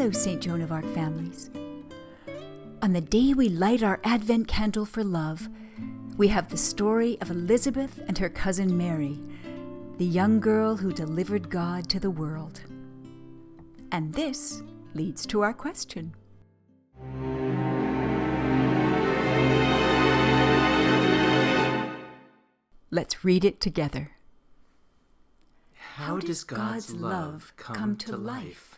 Hello, St. Joan of Arc families. On the day we light our Advent candle for love, we have the story of Elizabeth and her cousin Mary, the young girl who delivered God to the world. And this leads to our question. Let's read it together. How does God's love come to life?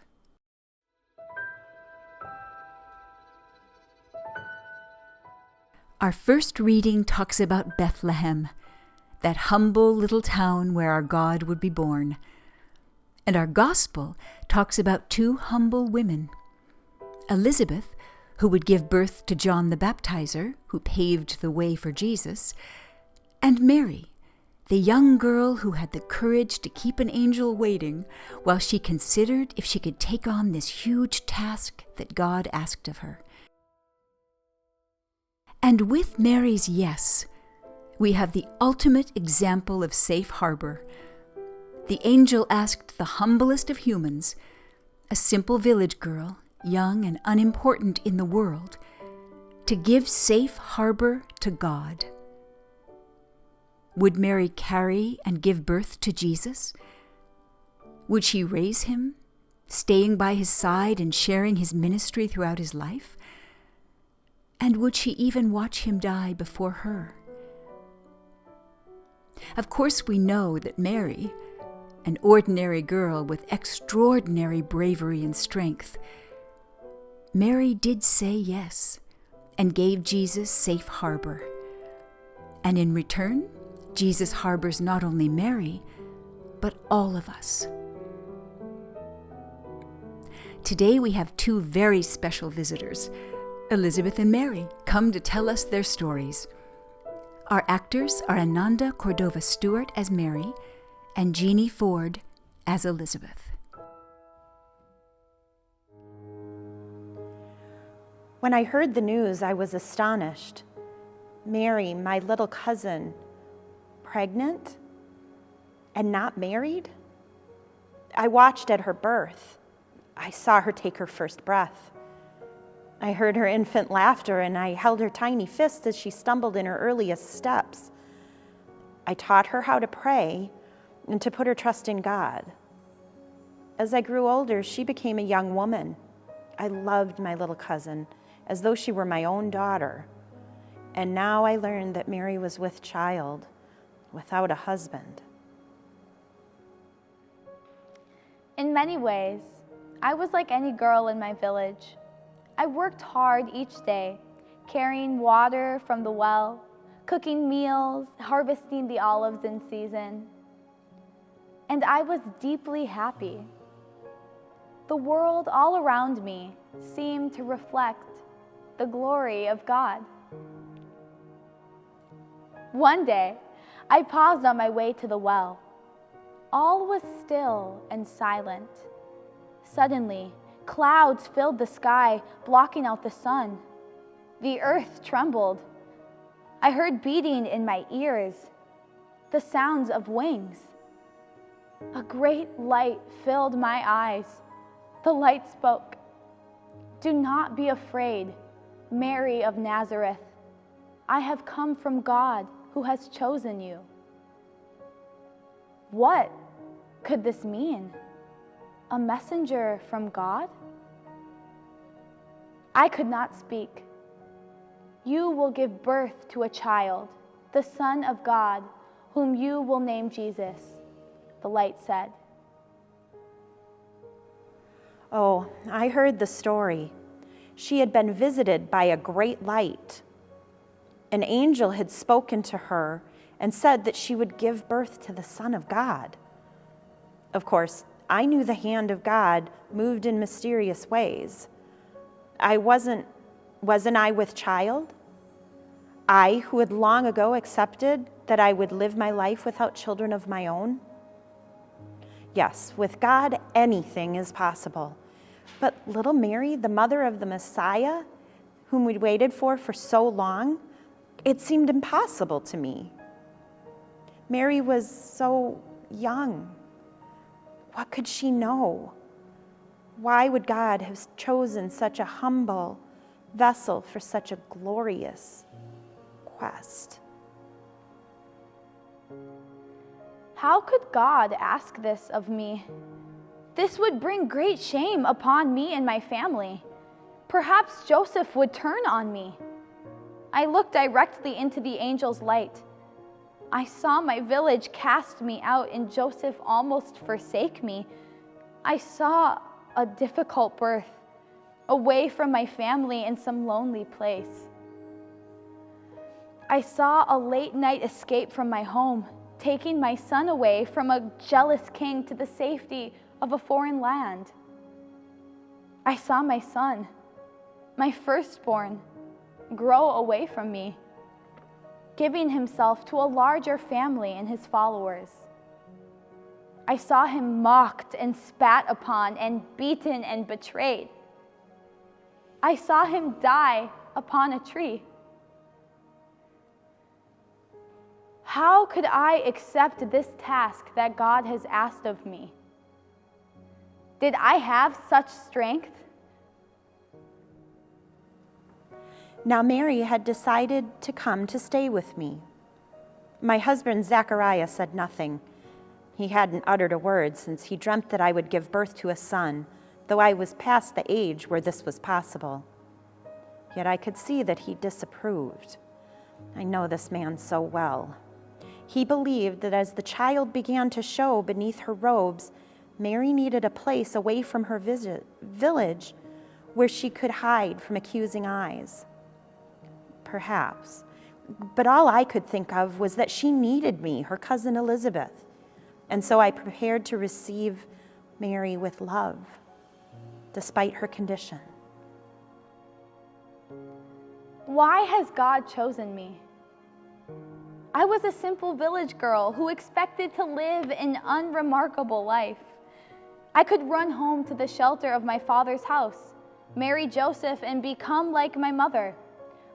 Our first reading talks about Bethlehem, that humble little town where our God would be born. And our gospel talks about two humble women, Elizabeth, who would give birth to John the Baptizer, who paved the way for Jesus, and Mary, the young girl who had the courage to keep an angel waiting while she considered if she could take on this huge task that God asked of her. And with Mary's yes, we have the ultimate example of safe harbor. The angel asked the humblest of humans, a simple village girl, young and unimportant in the world, to give safe harbor to God. Would Mary carry and give birth to Jesus? Would she raise him, staying by his side and sharing his ministry throughout his life? And would she even watch him die before her? Of course, we know that Mary, an ordinary girl with extraordinary bravery and strength, Mary did say yes and gave Jesus safe harbor. And in return, Jesus harbors not only Mary, but all of us. Today we have two very special visitors, Elizabeth and Mary, come to tell us their stories. Our actors are Ananda Cordova-Stuart as Mary and Jeanne Ford as Elizabeth. When I heard the news, I was astonished. Mary, my little cousin, pregnant and not married? I watched at her birth. I saw her take her first breath. I heard her infant laughter, and I held her tiny fist as she stumbled in her earliest steps. I taught her how to pray and to put her trust in God. As I grew older, she became a young woman. I loved my little cousin as though she were my own daughter. And now I learned that Mary was with child, without a husband. In many ways, I was like any girl in my village. I worked hard each day, carrying water from the well, cooking meals, harvesting the olives in season. And I was deeply happy. The world all around me seemed to reflect the glory of God. One day, I paused on my way to the well. All was still and silent. Suddenly, clouds filled the sky, blocking out the sun. The earth trembled. I heard beating in my ears, the sounds of wings. A great light filled my eyes. The light spoke, "Do not be afraid, Mary of Nazareth. I have come from God, who has chosen you." What could this mean? A messenger from God? I could not speak. "You will give birth to a child, the Son of God, whom you will name Jesus," the light said. Oh, I heard the story. She had been visited by a great light. An angel had spoken to her and said that she would give birth to the Son of God. Of course, I knew the hand of God moved in mysterious ways. Wasn't I with child? I, who had long ago accepted that I would live my life without children of my own? Yes, with God, anything is possible. But little Mary, the mother of the Messiah, whom we'd waited for so long, it seemed impossible to me. Mary was so young. What could she know? Why would God have chosen such a humble vessel for such a glorious quest? How could God ask this of me? This would bring great shame upon me and my family. Perhaps Joseph would turn on me. I looked directly into the angel's light. I saw my village cast me out and Joseph almost forsake me. I saw a difficult birth, away from my family in some lonely place. I saw a late night escape from my home, taking my son away from a jealous king to the safety of a foreign land. I saw my son, my firstborn, grow away from me, giving himself to a larger family and his followers. I saw him mocked and spat upon and beaten and betrayed. I saw him die upon a tree. How could I accept this task that God has asked of me? Did I have such strength? Now Mary had decided to come to stay with me. My husband Zechariah said nothing. He hadn't uttered a word since he dreamt that I would give birth to a son, though I was past the age where this was possible. Yet I could see that he disapproved. I know this man so well. He believed that as the child began to show beneath her robes, Mary needed a place away from her village where she could hide from accusing eyes. Perhaps. But all I could think of was that she needed me, her cousin Elizabeth. And so I prepared to receive Mary with love, despite her condition. Why has God chosen me? I was a simple village girl who expected to live an unremarkable life. I could run home to the shelter of my father's house, marry Joseph, and become like my mother,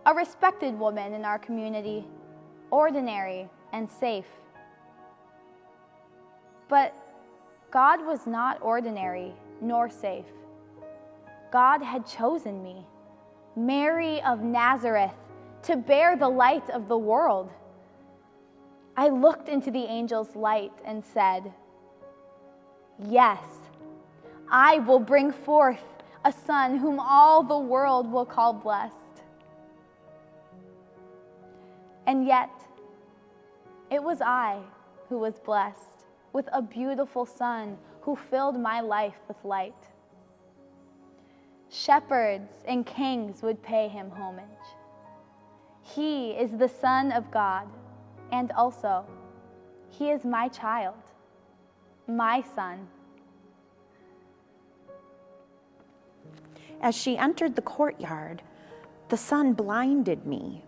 a respected woman in our community, ordinary and safe. But God was not ordinary nor safe. God had chosen me, Mary of Nazareth, to bear the light of the world. I looked into the angel's light and said, "Yes, I will bring forth a son whom all the world will call blessed." And yet, it was I who was blessed with a beautiful son who filled my life with light. Shepherds and kings would pay him homage. He is the Son of God, and also, he is my child, my son. As she entered the courtyard, the sun blinded me.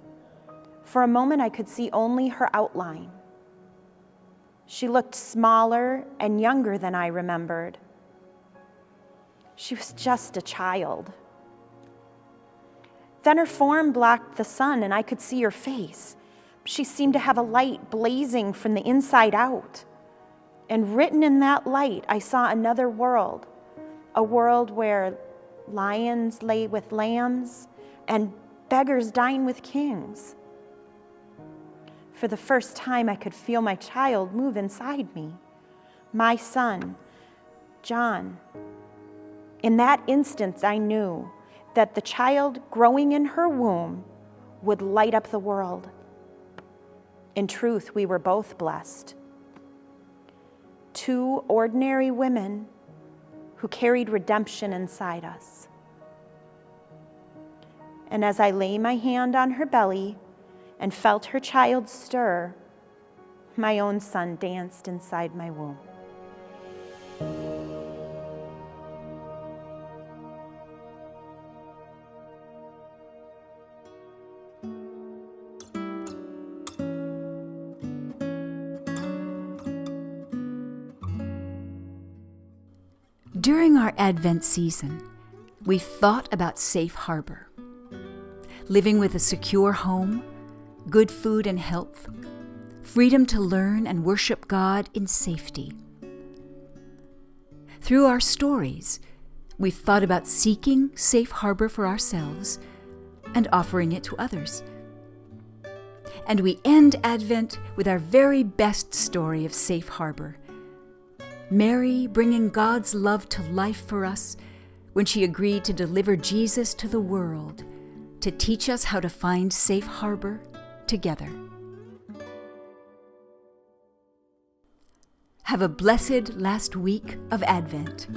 For a moment, I could see only her outline. She looked smaller and younger than I remembered. She was just a child. Then her form blocked the sun, and I could see her face. She seemed to have a light blazing from the inside out. And written in that light, I saw another world, a world where lions lay with lambs and beggars dine with kings. For the first time, I could feel my child move inside me, my son, John. In that instant, I knew that the child growing in her womb would light up the world. In truth, we were both blessed. Two ordinary women who carried redemption inside us. And as I lay my hand on her belly and felt her child stir, my own son danced inside my womb. During our Advent season, we've thought about safe harbor, living with a secure home, good food and health, freedom to learn and worship God in safety. Through our stories, We've thought about seeking safe harbor for ourselves and offering it to others. And we end Advent with our very best story of safe harbor. Mary bringing God's love to life for us when she agreed to deliver Jesus to the world to teach us how to find safe harbor together. Have a blessed last week of Advent.